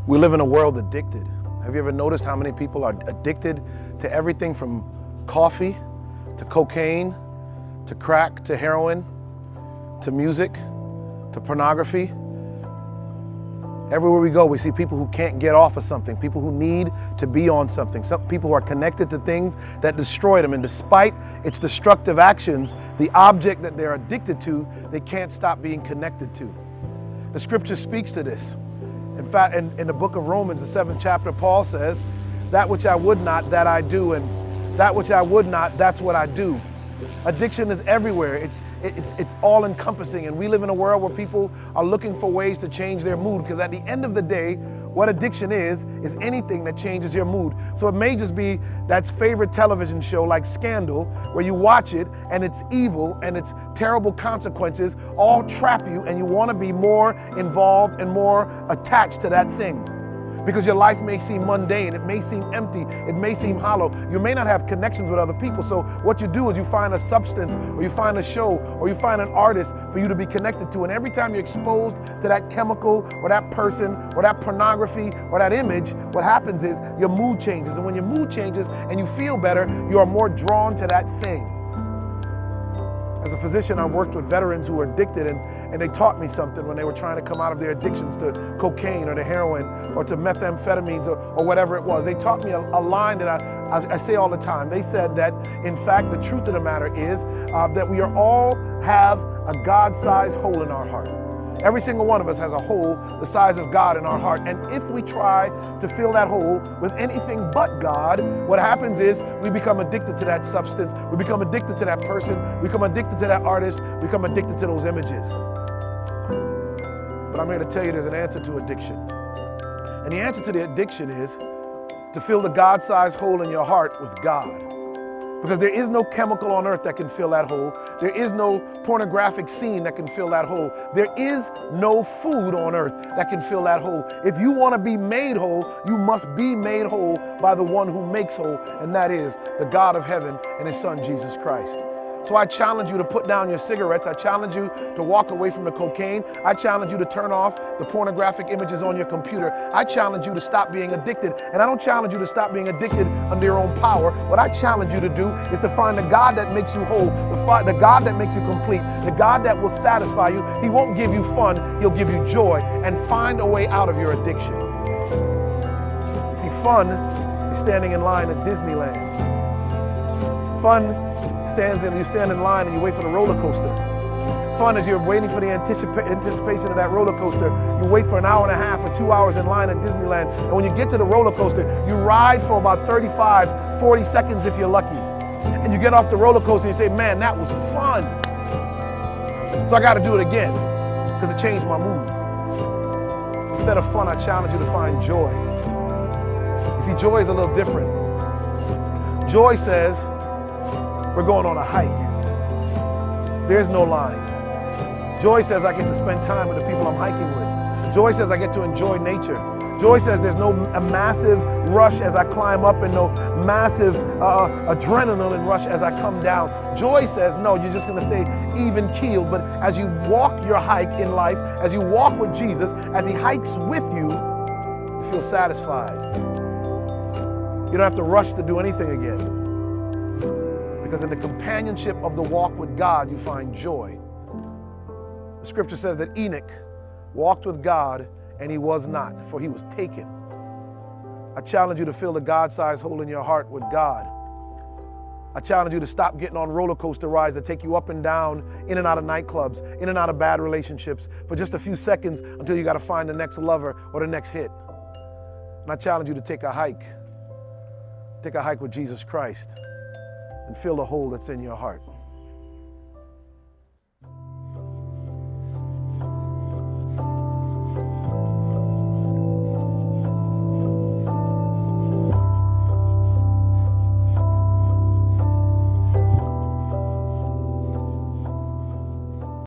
We live in a world addicted. Have you ever noticed how many people are addicted to everything from coffee, to cocaine, to crack, to heroin, to music, to pornography? Everywhere we go, we see people who can't get off of something, people who need to be on something, some people who are connected to things that destroy them. And despite its destructive actions, the object that they're addicted to, they can't stop being connected to. The scripture speaks to this. In fact, in the book of Romans, the 7th chapter, Paul says, that which I would not, that I do, and that which I would not, that's what I do. Addiction is everywhere. It's all encompassing, and we live in a world where people are looking for ways to change their mood, because at the end of the day, what addiction is anything that changes your mood. So it may just be that favorite television show like Scandal, where you watch it and it's evil and its terrible consequences all trap you, and you want to be more involved and more attached to that thing. Because your life may seem mundane, it may seem empty, it may seem hollow. You may not have connections with other people. So what you do is you find a substance, or you find a show, or you find an artist for you to be connected to. And every time you're exposed to that chemical or that person or that pornography or that image, what happens is your mood changes. And when your mood changes and you feel better, you are more drawn to that thing. As a physician, I've worked with veterans who were addicted, and they taught me something when they were trying to come out of their addictions to cocaine or to heroin or to methamphetamines or whatever it was. They taught me a line that I say all the time. They said that, in fact, the truth of the matter is that we are all have a God-sized hole in our heart. Every single one of us has a hole the size of God in our heart. And if we try to fill that hole with anything but God, what happens is we become addicted to that substance. We become addicted to that person. We become addicted to that artist. We become addicted to those images. But I'm here to tell you there's an answer to addiction. And the answer to the addiction is to fill the God-sized hole in your heart with God. Because there is no chemical on earth that can fill that hole. There is no pornographic scene that can fill that hole. There is no food on earth that can fill that hole. If you want to be made whole, you must be made whole by the one who makes whole, and that is the God of heaven and his son, Jesus Christ. So I challenge you to put down your cigarettes. I challenge you to walk away from the cocaine. I challenge you to turn off the pornographic images on your computer. I challenge you to stop being addicted. And I don't challenge you to stop being addicted under your own power. What I challenge you to do is to find the God that makes you whole, the God that makes you complete, the God that will satisfy you. He won't give you fun, he'll give you joy, and find a way out of your addiction. You see, fun is standing in line at Disneyland. Fun you stand in line and you wait for the roller coaster. Fun is you're waiting for the anticipation of that roller coaster. You wait for an hour and a half or 2 hours in line at Disneyland. And when you get to the roller coaster, you ride for about 35, 40 seconds if you're lucky. And you get off the roller coaster and you say, man, that was fun. So I got to do it again because it changed my mood. Instead of fun, I challenge you to find joy. You see, joy is a little different. Joy says, we're going on a hike. There's no line. Joy says I get to spend time with the people I'm hiking with. Joy says I get to enjoy nature. Joy says there's no a massive rush as I climb up and no massive adrenaline rush as I come down. Joy says, no, you're just gonna stay even keeled. But as you walk your hike in life, as you walk with Jesus, as he hikes with you, you feel satisfied. You don't have to rush to do anything again. Because in the companionship of the walk with God, you find joy. The scripture says that Enoch walked with God and he was not, for he was taken. I challenge you to fill the God-sized hole in your heart with God. I challenge you to stop getting on roller coaster rides that take you up and down, in and out of nightclubs, in and out of bad relationships for just a few seconds until you got to find the next lover or the next hit. And I challenge you to take a hike. Take a hike with Jesus Christ and fill the hole that's in your heart.